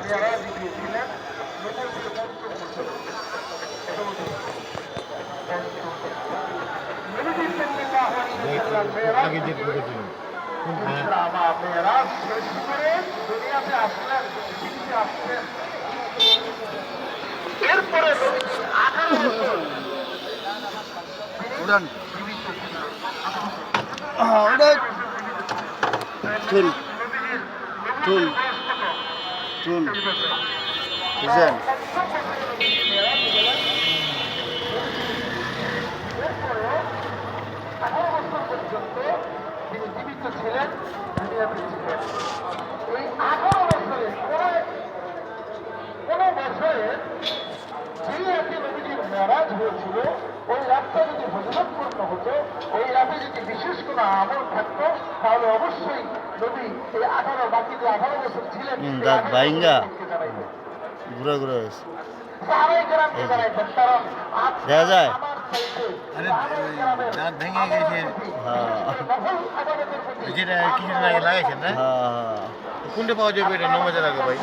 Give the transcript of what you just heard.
মেরাজ গিয়েছিলেন নবী সাল্লাল্লাহু আলাইহি ওয়াসাল্লাম মেরাজ মেরাজ শেষ করে দুনিয়াতে আসলেন, পৃথিবীতে আসলেন। এরপরে 18 বছর উড়ান উড়ান চুল চুল চুল বুঝলেন? পর্যন্ত তিনি জীবিত ছিলেন, দুনিয়াতে ছিলেন। এই 18 বছরে কোন বছরে যে রাতে নবীজির মেরাজ হয়েছিল, ওই রাতটা যদি ফজিলতপূর্ণ হতো, ওই রাতে যদি বিশেষ কোনো আমল থাকতো, তাহলে অবশ্যই নবী এই 18 বাকি যে 18 বছর ছিলেন দাঁত ভাইঙ্গা ঘুরা ঘুরা দেখা যায়। দাঁত ভেঙে গেছে, যেটা কিছু আগে লাগাইছেন না? কোনটা পাওয়া যাবে এটা 9 হাজার আগে ভাই?